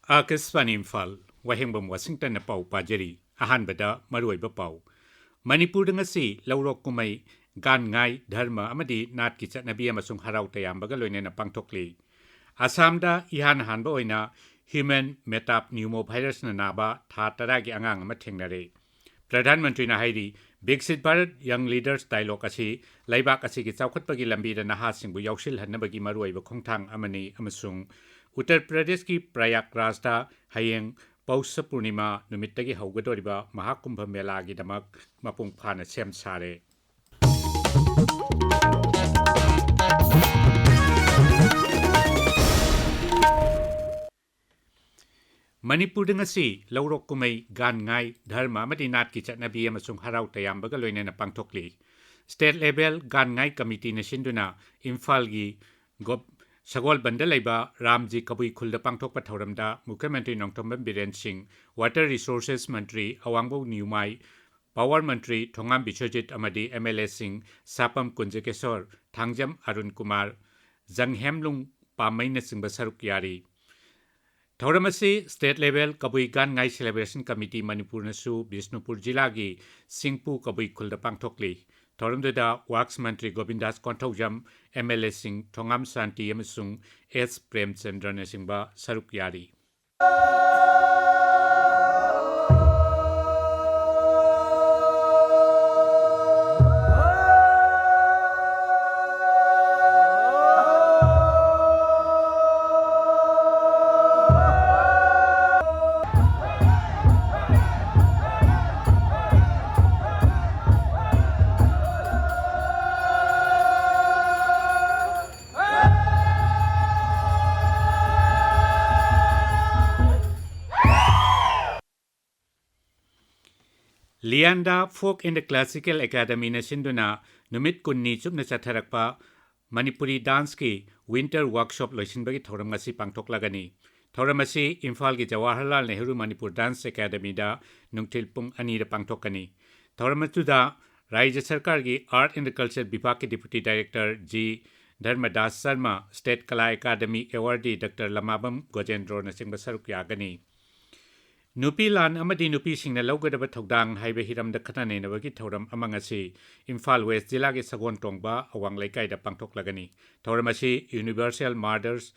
Akasvani Imphal, Wahengbam Washington na pau pajari, ahanbada maruoiba pau. Manipuri ngasi laurok kumay gan ngai dharma amadi nat ki chatnabi amasung harau tayambaga loinena pangthokli. Assamda ihan hanba oina human metapneumovirus na naba tha taragi angang ama thengnare. Pradhan Mantri na hairi Viksit Bharat Young Leaders Dialogue asi laibak asi ki chawkhatpagi lambi da naha singbu yaushil hannabagi maruoiba khongthang amani amasung Uttar Pradesh ki Prayagraj da hayeng Pausa Purnima numittagi haugadoriba Mahakumbha Mela gi damak mapung phana sem sare. Manipuri ngasi laurok kumay gan ngai dharma amadi nat ki chatnabi amasung harau tayambaga loinena pangthokli. State level gan ngai committee na sinduna Imphal gi Sagol Bandalaiba Ramji Kabui Khulda Pangthokpa Thauramda Mukhyamantri Nongthombam Biren Singh Water Resources Mantri Awangbo Newmai Power Mantri Thongam Bishojit Amadi MLA Singh Sapam Kunjakesor Thangjam Arun Kumar Zanghemlung Pamaina Singba Saruk Yari Thauramasi State Level Kabui Gan Ngai Celebration Committee Manipur Nasu Bishnupur Jilagi Singpu Kabui Khulda Pangthokli Thoramdada Works Mantri Govindas Konthojam MLA Singh Thongam Santi Yamasung S Premchandra Nasingba Saruk Yari Lianda Folk in the Classical Academy na sinduna numit kunni chupna chatharakpa Manipuri dance ki winter workshop loisinbagi thoram ngasi pangthoklagani thoram asi Imphal gi Jawaharlal Nehru Manipur Dance Academy da nungthil pung ani ra pangthokani thoram atuda Rajya Sarkar gi Art and Culture Vibhag ki Deputy Director G Dharmadas Sharma State Kala Academy Awardee Dr Lamabam Gojendro na singba saruk yagani Nupi lan amadi nupi singna laugadaba thogdang haiba hiramda khatane nabagi thoram amang asi Imphal West Jilla gi Sagon Tongba awang laikai da pangthoklagani thoram asi Universal Mothers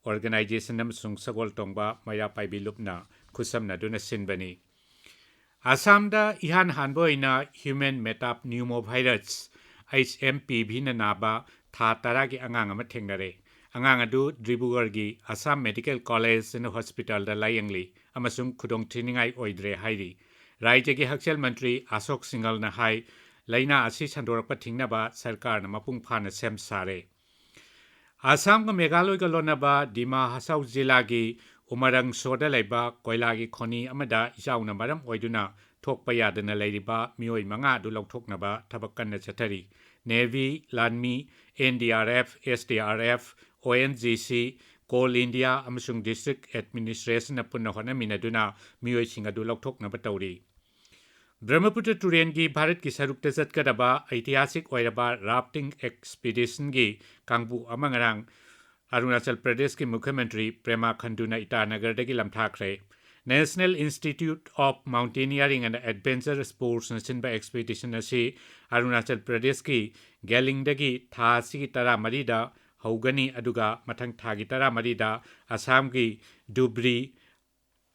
Organization amsung Sagol Tongba maya paibi lupna khusamna duna sinbani Assam da ihan hanboina human metapneumovirus HMPV na naba tha taragi angang ama thengnare angang adu Dibrugarh gi Assam Medical College and Hospital da layangli amasung khudong thiningai oidre hairi Rajya gi Hakchal Mantri Ashok Singhal na hai laina asi sandorakpa thingnaba sarkar na mapung phana sem sare Assam ga Meghalaya ga lonaba Dima Hasau Jilla gi Umarang Soda laiba koila gi khoni amada ijauna maram oiduna thokpa yadana lairiba mioi manga du lauthoknaba thabak kanna chathari Navy Lanmi NDRF SDRF ONGC Coal India amasung District Administration na punna hona minaduna mioi singa du lauthoknaba tawri Brahmaputra Turen gi Bharat ki sarukta jatkadaba ऐतिहासिक oiraba rafting expedition gi kangbu amangarang Arunachal Pradesh ki Mukhyamantri Prema Khanduna Itanagar dagi lamthakre National Institute of Mountaineering and Adventure Sports na sinba expedition asi Arunachal Pradesh ki Galing dagi tha sigi tara marida haugani aduga mathang thagi tara marida Assam ki Dhubri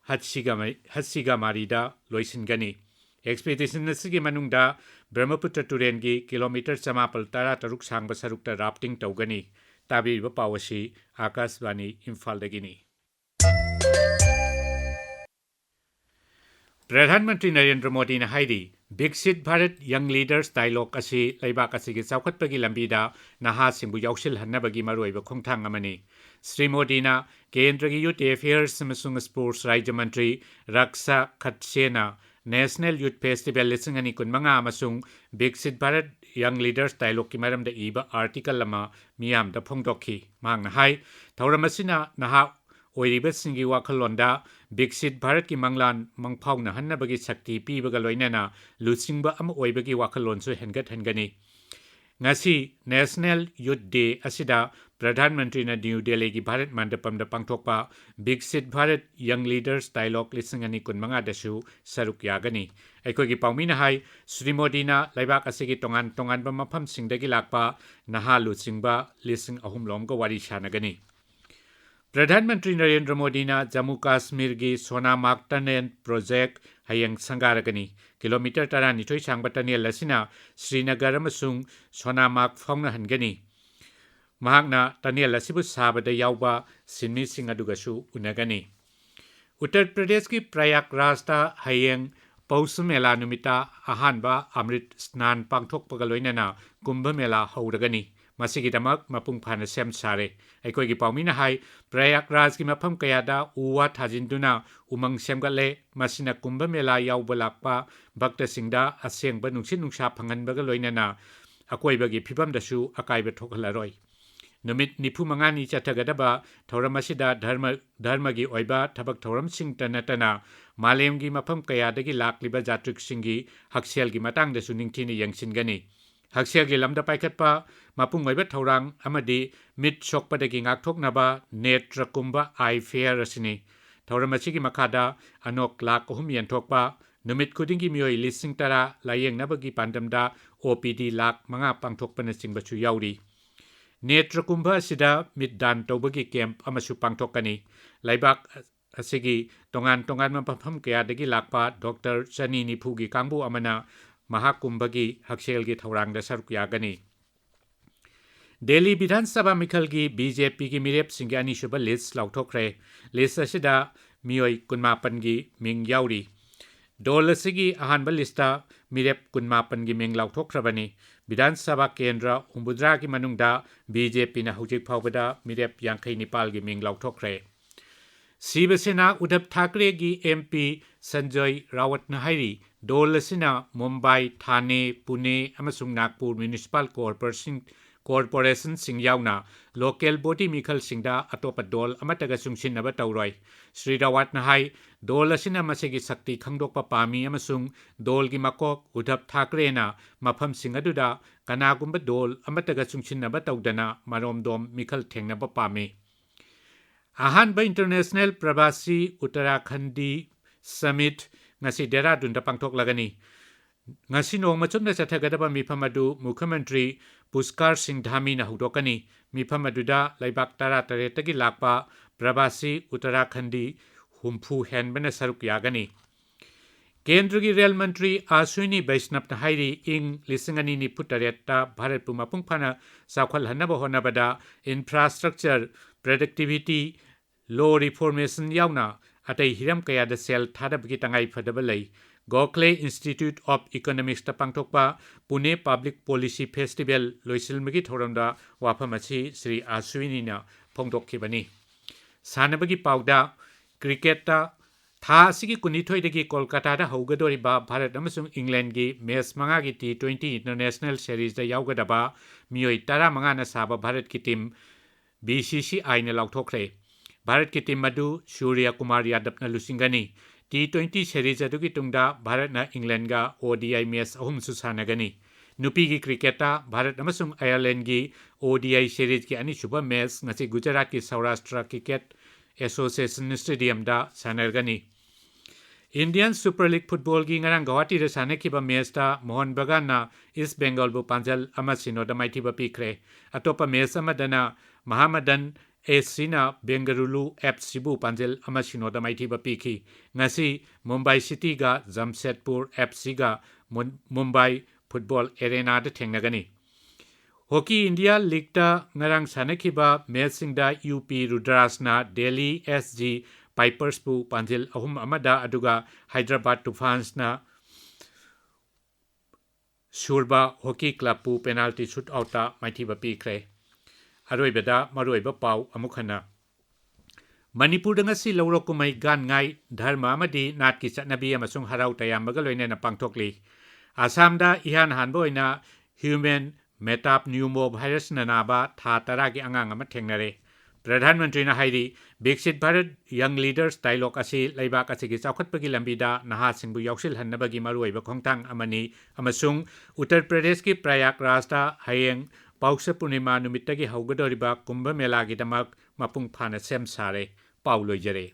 Hatsiga marida loisingani Expedition asigi manungda Brahmaputra Turen gi kilometer 180 sangba sarukta rafting tawgani Tabiriba Pawasi Akasvani Imphal dagini Pradhan Mantri Narendra Modi na hairi Viksit Bharat Young Leaders Dialogue asi laibak asi gi chawkhatpagi lambida naha singbu yaushil hannabagi maruoiba khongthang amani Sri Modi na Kendra gi Youth Affairs amasung Sports Rajya Mantri Raksha Khatsena National Youth Festival lising ani kunmanga amasung Viksit Bharat Young Leaders Dialogue ki maramda iba article lama miyam da phongdokhi mangna hai thauramasina naha oiriba singi wakhalonda Viksit Bharat ki manglan mangphawna hannabagi sakti pibaga loinana lusingba ama oibagi wakhalonsu hengat hengani ngasi National Youth Day asida Pradhan Mantri na New Delhi gi Bharat Mandapam da pangthokpa Biksit Bharat Young Leaders Dialogue lisingani kunmanga dasu saruk yagani aikoi gi paumi na hai Sri Modi na laibak asigi tongan ba mafam singdagi lakpa naha luchingba lising ahum lom ga wari shanagani Pradhan Mantri Narendra Modi na Jammu Kashmir gi Sonamarg Tunnel Project hayang sangaragani kilometer 12 sangba tunnel lasina Srinagar amasung Sonamarg fauna hangani mahakna tunnel asibu sabada yauba sinmi sing adugasu unagani Uttar Pradesh ki Prayagraj ta hayang Paus Mela numita ahanba Amrit Snan pangthokpaga loinana Kumbh Mela hauragani Masigidamak mapung phana sem sare aikoi gi paumi na hai Prayagraj ki mafam kayada uwa thajinduna umang semgale masina Kumbh Mela yaubalakpa bhakta singda asengba nungsin nungsa phanganbaga loinana akoibagi phibam dasu akaiba thokhalaroi numit nifu mangani chathagadaba thauramasida dharmagi oiba thabak thauram sing tanatana malemgi mafam kayadagi lakliba jatrik singi hakselgi matangda su ningthini yangsingani hakselgi lamda paikhatpa mapung oiba thaurang amadi mit sokpadagi ngakthoknaba netra kumba eye fair asini thauramachigi makhada anok lak ohum yanthokpa numit khudingi mioi lising tara layengnabagi pandamda OPD lak manga pangthokpana singbachu yauri Netra Kumbha sida middan tawbagi camp amasu pangthokani laibak asigi tongan mapam kayadagi lakpa Dr. Chani Niphugi kangbu amana Mahakumbhagi hakselgi thaurangda saruk yagani Delhi Vidhan Sabha Mikhalgi BJP gi mirep singi ani shuba list lauthokre list asida mioi kunmapangi ming yauri Dol asigi ahanba lista mirep kunmapangi ming lauthokrabani Vidhan Sabha Kendra Umbudra ki manungda BJP na hujik phawbada mirep yankhai nipal gi ming lauthokre Shiva Sena Uddhav Thackeray gi MP Sanjay Rawat na hairi Dol asina Mumbai Thane Pune amasung Nagpur Municipal Corporation sing yauna local body mikhal singda atopa dol amataga sungsin naba tauroi Sri Rawat na hai dol asina masegi sakti khangdokpa pami amasung dol gi makok Uddhav Thackeray na mafam singaduda kanagumba dol amataga sungsin naba taudana maromdom mikhal thengnaba pami Ahanba International Prabasi Uttarakhandi Summit ngasi Dehradun da pangthok lagani ngasi nongma chumna chathagadaba mifamadu Mukhyamantri Pushkar Singh Dhami na hudokani mifamaduda laibak tara taretagi lakpa Prabasi Uttarakhandi humpu henbana saruk yagani Kendragi Rail Mantri Ashwini Vaishnav na hairi ing lisingani ni putareta Bharat pu mapung phana sakhwal hanaba honabada infrastructure productivity law reformation yauna atai hiram kaya da sel thadabgi tangai phadabalai Gokhale Institute of Economics ta pangthokpa Pune Public Policy Festival loisilmagi thoramda wafamachi Sri Ashwini na phongdokhibani sanabagi pauda cricket ta tha asigi kunithoi dagi Kolkata da haugadori ba Bharat amasung England gi match manga gi T20 International Series da yaugadaba mioi tara manga na saba Bharat ki team BCCI na lauthokre Bharat ki team madu Surya Kumar Yadav na lusingani T20 series adugi tungda Bharat na England ga ODI match ahum susanagani nupi gi cricketa Bharat amasung Ireland gi ODI series ki ani suba match ngasi Gujarat ki Saurashtra Cricket Association Stadium da sanargani Indian Super League Football gi ngarang Guwahati da sanakhiba match ta Mohun Bagan na East Bengal bu panjal amasino da maithiba pikre atopa match amadana Mahamadan Sina Bengaluru FC bu panjel amasino da maithiba pikhi ngasi Mumbai City ga Jamshedpur FC ga Mumbai Football Arena da thengnagani Hockey India League ta ngarang sanakhiba match singda UP Rudras na Delhi SG Pipers bu panjel ahum amada aduga Hyderabad Tufans na Shurba Hockey Club bu penalty shootout ta maithiba pikre Aroibada maroiba pau amukhana Manipur ngasi lawrokumai gan ngai dharma amadi nat ki chatnabi amasung harau tayambaga loinena pangthokli Assam da ihan hanboina human metap pneumo virus na naba tha taragi angang ama thengnare प्रधानमंत्री हाइरी विकसित Bharat young leaders dialogue असी लेबाक असिगी चौखटपगी लंबीदा नहासिंगबु याउसिलहन्नबगी मरुओइबा खोंगथांग अमनी अमसुंग उत्तर प्रदेश की प्रयागराजदा हयेंग पौष पूर्णिमा नुमित्तगी हौगदोरिबा कुंभ मेलागिदमक मपुंग फाना same सारे पाउ लोइजरे।